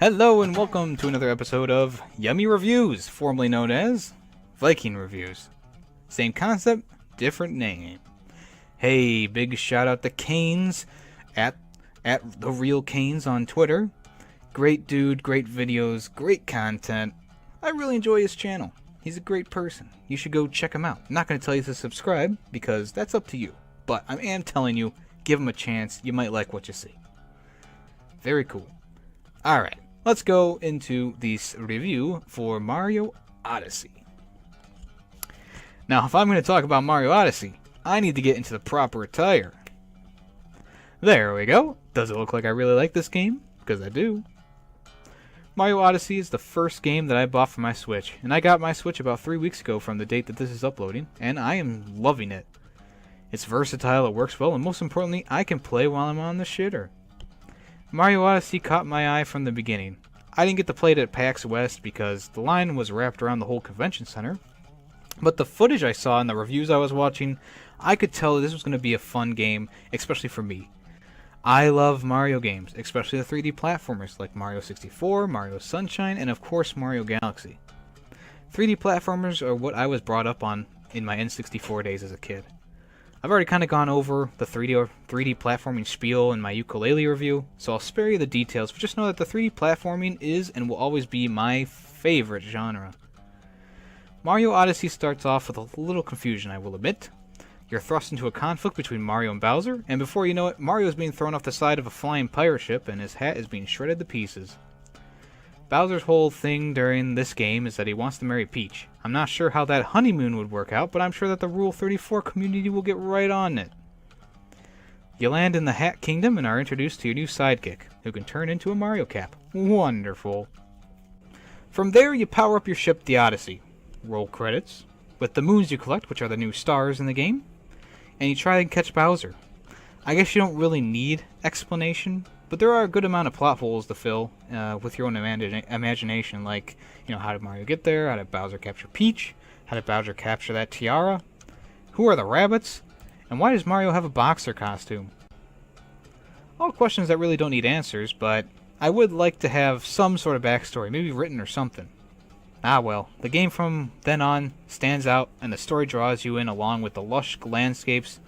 Hello and welcome to another episode of Yemmy Reviews, formerly known as Viking Reviews. Same concept, different name. Hey, big shout out to Canes at the real Canes on Twitter. Great dude, great videos, great content. I really enjoy his channel. He's a great person. You should go check him out. I'm not going to tell you to subscribe because that's up to you. But I am telling you, give him a chance. You might like what you see. Very cool. Alright, let's go into this review for Mario Odyssey. Now, if I'm going to talk about Mario Odyssey, I need to get into the proper attire. There we go. Does it look like I really like this game? Because I do. Mario Odyssey is the first game that I bought for my Switch, and I got my Switch about 3 weeks ago from the date that this is uploading, and I am loving it. It's versatile, it works well, and most importantly, I can play while I'm on the shitter. Mario Odyssey caught my eye from the beginning. I didn't get to play it at PAX West because the line was wrapped around the whole convention center, but the footage I saw and the reviews I was watching, I could tell this was going to be a fun game, especially for me. I love Mario games, especially the 3D platformers like Mario 64, Mario Sunshine, and of course Mario Galaxy. 3D platformers are what I was brought up on in my N64 days as a kid. I've already kind of gone over the 3D platforming spiel in my ukulele review, so I'll spare you the details, but just know that the 3D platforming is and will always be my favorite genre. Mario Odyssey starts off with a little confusion, I will admit. You're thrust into a conflict between Mario and Bowser, and before you know it, Mario is being thrown off the side of a flying pirate ship and his hat is being shredded to pieces. Bowser's whole thing during this game is that he wants to marry Peach. I'm not sure how that honeymoon would work out, but I'm sure that the Rule 34 community will get right on it. You land in the Hat Kingdom and are introduced to your new sidekick, who can turn into a Mario Cap. Wonderful. From there, you power up your ship, the Odyssey. Roll credits. With the moons you collect, which are the new stars in the game, and you try and catch Bowser. I guess you don't really need explanation, but there are a good amount of plot holes to fill with your own imagination, like, how did Mario get there? How did Bowser capture Peach? How did Bowser capture that tiara? Who are the rabbits? And why does Mario have a boxer costume? All questions that really don't need answers, but I would like to have some sort of backstory, maybe written or something. Ah well, the game from then on stands out, and the story draws you in along with the lush landscapes,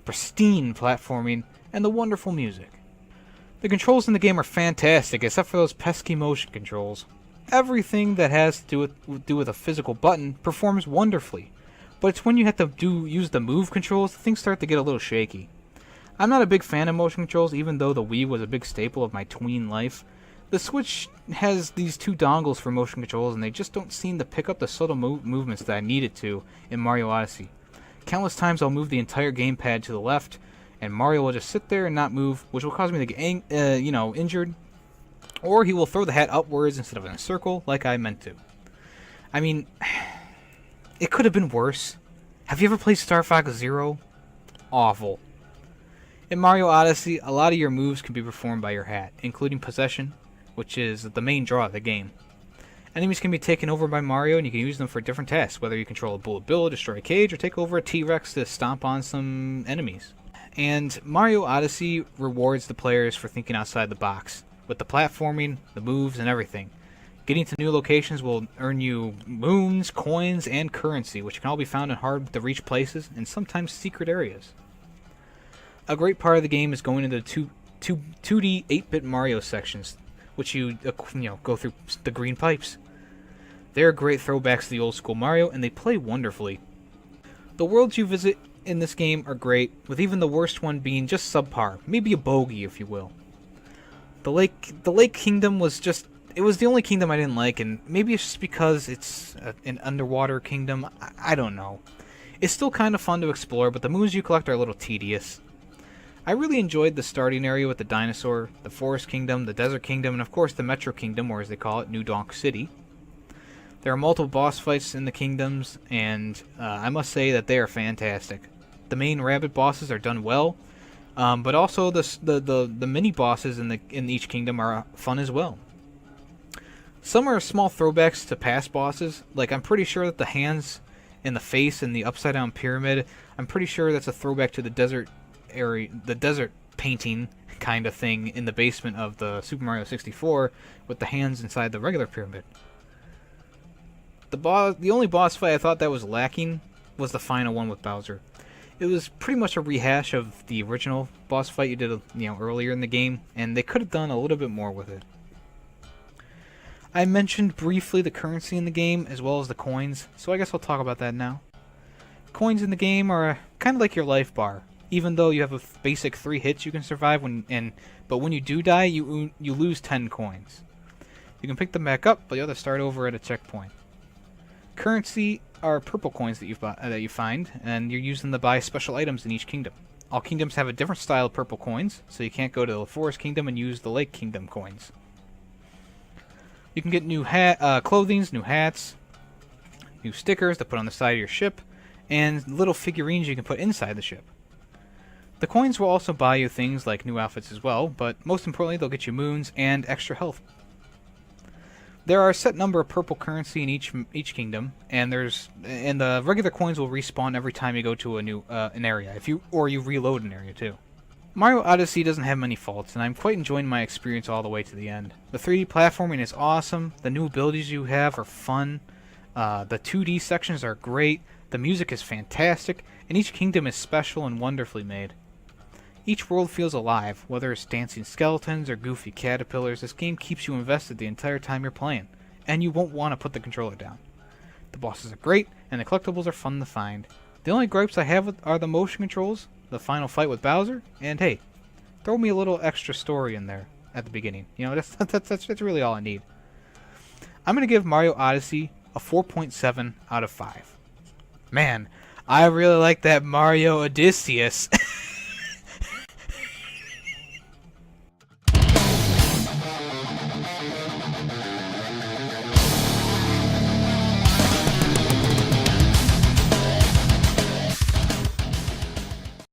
pristine platforming, and the wonderful music. The controls in the game are fantastic, except for those pesky motion controls. Everything that has to do with a physical button performs wonderfully, but it's when you have to use the move controls that things start to get a little shaky. I'm not a big fan of motion controls, even though the Wii was a big staple of my tween life. The Switch has these two dongles for motion controls, and they just don't seem to pick up the subtle movements that I need it to in Mario Odyssey. Countless times I'll move the entire gamepad to the left, and Mario will just sit there and not move, which will cause me to get injured. Or he will throw the hat upwards instead of in a circle, like I meant to. I mean, it could have been worse. Have you ever played Star Fox Zero? Awful. In Mario Odyssey, a lot of your moves can be performed by your hat, including possession, which is the main draw of the game. Enemies can be taken over by Mario, and you can use them for different tasks, whether you control a Bullet Bill, destroy a cage, or take over a T-Rex to stomp on some enemies. And Mario Odyssey rewards the players for thinking outside the box, with the platforming, the moves, and everything. Getting to new locations will earn you moons, coins, and currency, which can all be found in hard-to-reach places and sometimes secret areas. A great part of the game is going into the 2D 8-bit Mario sections, which you go through the green pipes. They're great throwbacks to the old school Mario, and they play wonderfully. The worlds you visit in this game are great, with even the worst one being just subpar, maybe a bogey if you will. The Lake Kingdom was the only kingdom I didn't like, and maybe it's just because it's an underwater kingdom, I don't know. It's still kind of fun to explore, but the moons you collect are a little tedious. I really enjoyed the starting area with the dinosaur, the Forest Kingdom, the Desert Kingdom, and of course the Metro Kingdom, or as they call it, New Donk City. There are multiple boss fights in the kingdoms, and I must say that they are fantastic. The main rabbit bosses are done well, but also the mini bosses in each kingdom are fun as well. Some are small throwbacks to past bosses, like I'm pretty sure that the hands in the face and the upside down pyramid, I'm pretty sure that's a throwback to the desert painting kind of thing in the basement of the Super Mario 64 with the hands inside the regular pyramid. The only boss fight I thought that was lacking was the final one with Bowser. It was pretty much a rehash of the original boss fight you did, earlier in the game, and they could have done a little bit more with it. I mentioned briefly the currency in the game as well as the coins, so I guess I'll talk about that now. Coins in the game are kind of like your life bar. Even though you have a basic 3 hits you can survive, but when you do die, you lose 10 coins. You can pick them back up, but you have to start over at a checkpoint. Currency are purple coins that you find, and you're using them to buy special items in each kingdom. All kingdoms have a different style of purple coins, so you can't go to the Forest Kingdom and use the Lake Kingdom coins. You can get new clothing, new hats, new stickers to put on the side of your ship, and little figurines you can put inside the ship. The coins will also buy you things like new outfits as well, but most importantly they'll get you moons and extra health. There are a set number of purple currency in each kingdom, and the regular coins will respawn every time you go to a new an area, you reload an area too. Mario Odyssey doesn't have many faults, and I'm quite enjoying my experience all the way to the end. The 3D platforming is awesome, the new abilities you have are fun, the 2D sections are great, the music is fantastic, and each kingdom is special and wonderfully made. Each world feels alive, whether it's dancing skeletons or goofy caterpillars. This game keeps you invested the entire time you're playing, and you won't want to put the controller down. The bosses are great, and the collectibles are fun to find. The only gripes I have are the motion controls, the final fight with Bowser, and hey, throw me a little extra story in there at the beginning. That's really all I need. I'm going to give Mario Odyssey a 4.7 out of 5. Man, I really like that Mario Odysseus.